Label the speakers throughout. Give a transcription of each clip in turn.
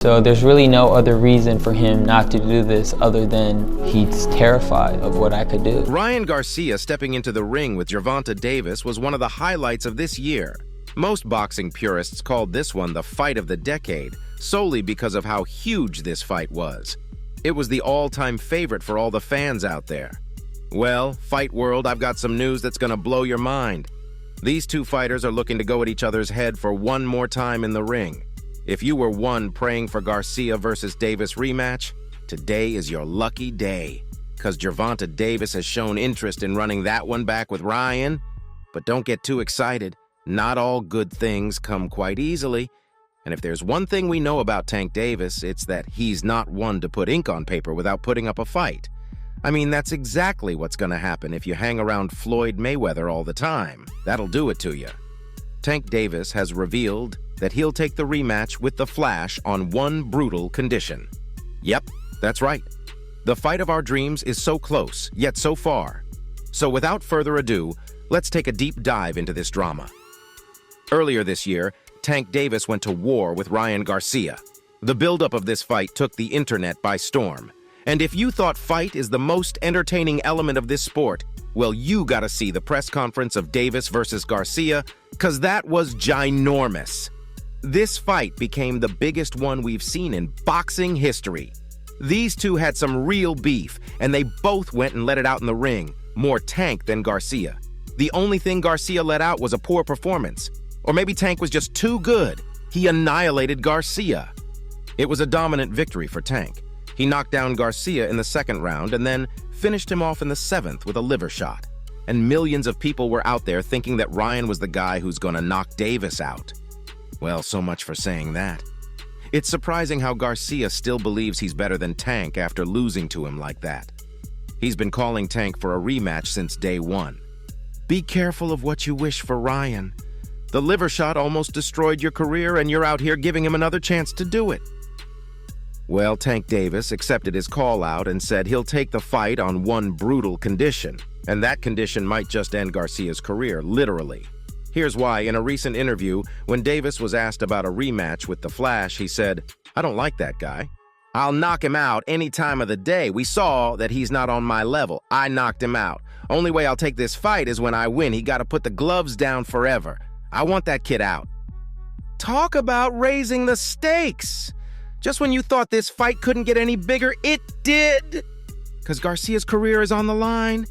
Speaker 1: So there's really no other reason for him not to do this other than he's terrified of what I could do.
Speaker 2: Ryan Garcia stepping into the ring with Gervonta Davis was one of the highlights of this year. Most boxing purists called this one the fight of the decade, solely because of how huge this fight was. It was the all-time favorite for all the fans out there. Well, fight world, I've got some news that's gonna blow your mind. These two fighters are looking to go at each other's head for one more time in the ring. If you were one praying for Garcia versus Davis rematch, today is your lucky day, because Gervonta Davis has shown interest in running that one back with Ryan. But don't get too excited. Not all good things come quite easily. And if there's one thing we know about Tank Davis, it's that he's not one to put ink on paper without putting up a fight. I mean, that's exactly what's going to happen if you hang around Floyd Mayweather all the time. That'll do it to you. Tank Davis has revealed that he'll take the rematch with The Flash on one brutal condition. Yep, that's right. The fight of our dreams is so close, yet so far. So without further ado, let's take a deep dive into this drama. Earlier this year, Tank Davis went to war with Ryan Garcia. The buildup of this fight took the internet by storm. And if you thought fight is the most entertaining element of this sport, well, you gotta see the press conference of Davis versus Garcia, cause that was ginormous. This fight became the biggest one we've seen in boxing history. These two had some real beef, and they both went and let it out in the ring, more Tank than Garcia. The only thing Garcia let out was a poor performance. Or maybe Tank was just too good. He annihilated Garcia. It was a dominant victory for Tank. He knocked down Garcia in the second round and then finished him off in the seventh with a liver shot. And millions of people were out there thinking that Ryan was the guy who's gonna knock Davis out. Well, so much for saying that. It's surprising how Garcia still believes he's better than Tank after losing to him like that. He's been calling Tank for a rematch since day one. Be careful of what you wish for Ryan. The liver shot almost destroyed your career, and you're out here giving him another chance to do it. Well, Tank Davis accepted his call out and said he'll take the fight on one brutal condition, and that condition might just end Garcia's career, literally. Here's why. In a recent interview, when Davis was asked about a rematch with The Flash, he said, "I don't like that guy. I'll knock him out any time of the day. We saw that he's not on my level. I knocked him out. Only way I'll take this fight is when I win. He got to put the gloves down forever. I want that kid out." Talk about raising the stakes. Just when you thought this fight couldn't get any bigger, it did. Because Garcia's career is on the line,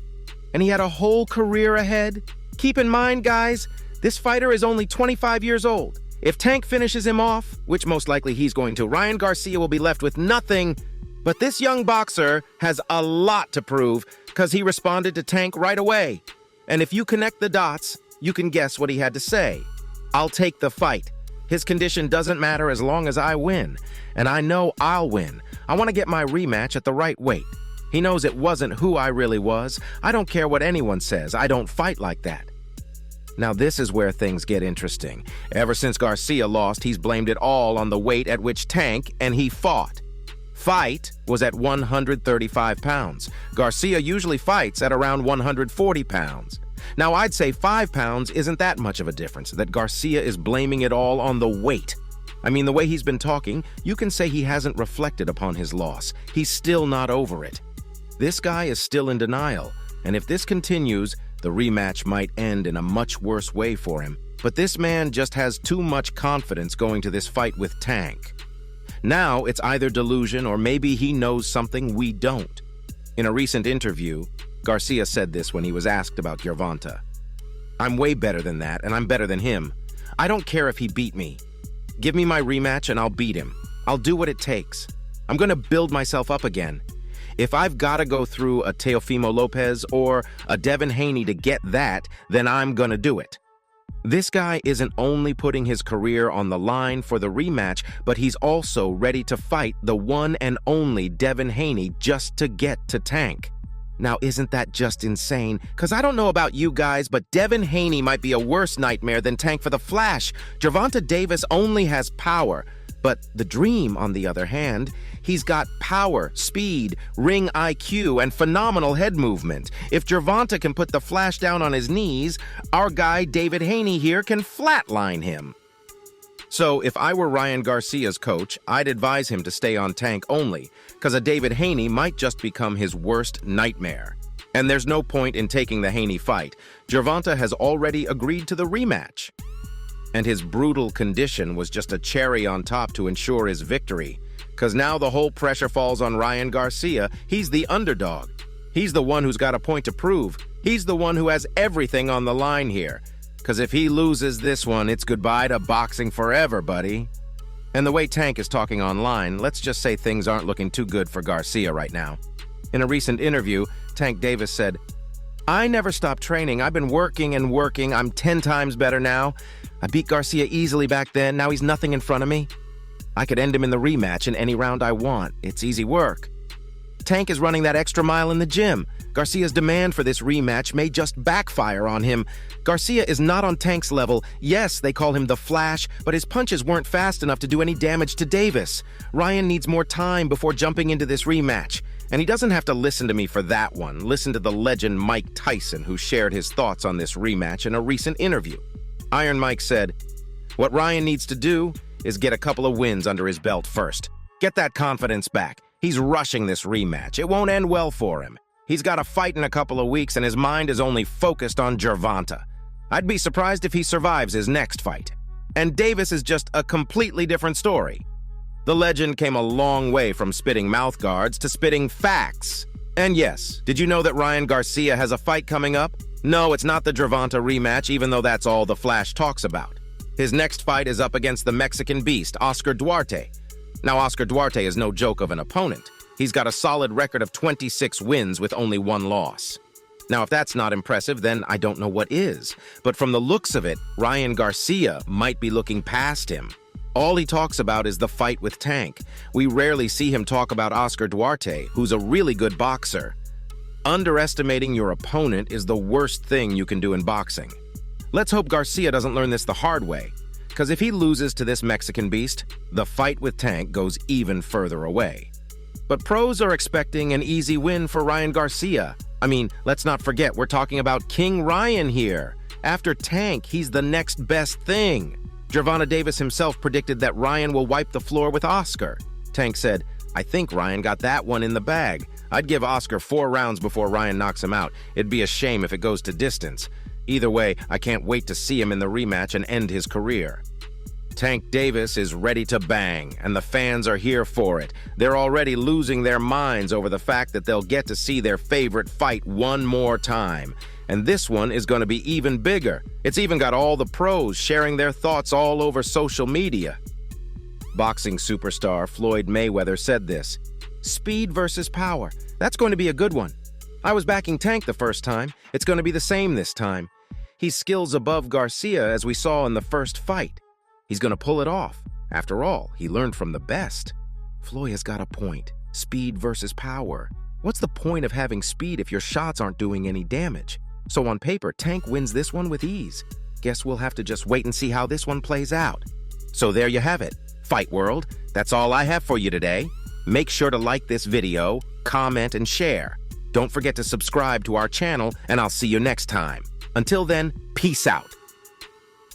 Speaker 2: and he had a whole career ahead. Keep in mind, guys, this fighter is only 25 years old. If Tank finishes him off, which most likely he's going to, Ryan Garcia will be left with nothing. But this young boxer has a lot to prove because he responded to Tank right away. And if you connect the dots, you can guess what he had to say. "I'll take the fight. His condition doesn't matter as long as I win. And I know I'll win. I want to get my rematch at the right weight. He knows it wasn't who I really was. I don't care what anyone says. I don't fight like that." Now this is where things get interesting. Ever since Garcia lost, he's blamed it all on the weight at which Tank and he fought. Fight was at 135 pounds. Garcia usually fights at around 140 pounds. Now, I'd say 5 pounds isn't that much of a difference, that Garcia is blaming it all on the weight. I mean, the way he's been talking, you can say he hasn't reflected upon his loss. He's still not over it. This guy is still in denial, and if this continues, the rematch might end in a much worse way for him. But this man just has too much confidence going to this fight with Tank. Now, it's either delusion or maybe he knows something we don't. In a recent interview, Garcia said this when he was asked about Gervonta. "I'm way better than that, and I'm better than him. I don't care if he beat me. Give me my rematch and I'll beat him. I'll do what it takes. I'm gonna build myself up again. If I've gotta go through a Teofimo Lopez or a Devin Haney to get that, then I'm gonna do it." This guy isn't only putting his career on the line for the rematch, but he's also ready to fight the one and only Devin Haney just to get to Tank. Now, isn't that just insane? Because I don't know about you guys, but Devin Haney might be a worse nightmare than Tank for the Flash. Gervonta Davis only has power. But the Dream, on the other hand, he's got power, speed, ring IQ, and phenomenal head movement. If Gervonta can put the Flash down on his knees, our guy David Haney here can flatline him. So if I were Ryan Garcia's coach, I'd advise him to stay on Tank only, because a David Haney might just become his worst nightmare. And there's no point in taking the Haney fight. Gervonta has already agreed to the rematch. And his brutal condition was just a cherry on top to ensure his victory, because now the whole pressure falls on Ryan Garcia. He's the underdog. He's the one who's got a point to prove. He's the one who has everything on the line here. Because if he loses this one, it's goodbye to boxing forever, buddy. And the way Tank is talking online, let's just say things aren't looking too good for Garcia right now. In a recent interview, Tank Davis said, "I never stopped training. I've been working and working. I'm 10 times better now. I beat Garcia easily back then. Now he's nothing in front of me. I could end him in the rematch in any round I want. It's easy work." Tank is running that extra mile in the gym. Garcia's demand for this rematch may just backfire on him. Garcia is not on Tank's level. Yes, they call him the Flash, but his punches weren't fast enough to do any damage to Davis. Ryan needs more time before jumping into this rematch. And he doesn't have to listen to me for that one. Listen to the legend Mike Tyson, who shared his thoughts on this rematch in a recent interview. Iron Mike said, "What Ryan needs to do is get a couple of wins under his belt first. Get that confidence back. He's rushing this rematch. It won't end well for him. He's got a fight in a couple of weeks and his mind is only focused on Gervonta. I'd be surprised if he survives his next fight. And Davis is just a completely different story. The legend came a long way from spitting mouth guards to spitting facts. And yes, did you know that Ryan Garcia has a fight coming up? No, it's not the Gervonta rematch, even though that's all the Flash talks about. His next fight is up against the Mexican beast, Oscar Duarte. Now, Oscar Duarte is no joke of an opponent. He's got a solid record of 26 wins with only 1 loss. Now, if that's not impressive, then I don't know what is. But from the looks of it, Ryan Garcia might be looking past him. All he talks about is the fight with Tank. We rarely see him talk about Oscar Duarte, who's a really good boxer. Underestimating your opponent is the worst thing you can do in boxing. Let's hope Garcia doesn't learn this the hard way, because if he loses to this Mexican beast, the fight with Tank goes even further away. But pros are expecting an easy win for Ryan Garcia. I mean, let's not forget, we're talking about King Ryan here. After Tank, he's the next best thing. Gervonta Davis himself predicted that Ryan will wipe the floor with Oscar. Tank said, "I think Ryan got that one in the bag. I'd give Oscar 4 rounds before Ryan knocks him out. It'd be a shame if it goes to distance. Either way, I can't wait to see him in the rematch and end his career." Tank Davis is ready to bang, and the fans are here for it. They're already losing their minds over the fact that they'll get to see their favorite fight one more time. And this one is going to be even bigger. It's even got all the pros sharing their thoughts all over social media. Boxing superstar Floyd Mayweather said this, "Speed versus power. That's going to be a good one. I was backing Tank the first time. It's going to be the same this time. He's skills above Garcia, as we saw in the first fight. He's going to pull it off. After all, he learned from the best." Floyd has got a point. Speed versus power. What's the point of having speed if your shots aren't doing any damage? So on paper, Tank wins this one with ease. Guess we'll have to just wait and see how this one plays out. So there you have it. Fight World, that's all I have for you today. Make sure to like this video, comment, and share. Don't forget to subscribe to our channel, and I'll see you next time. Until then, peace out.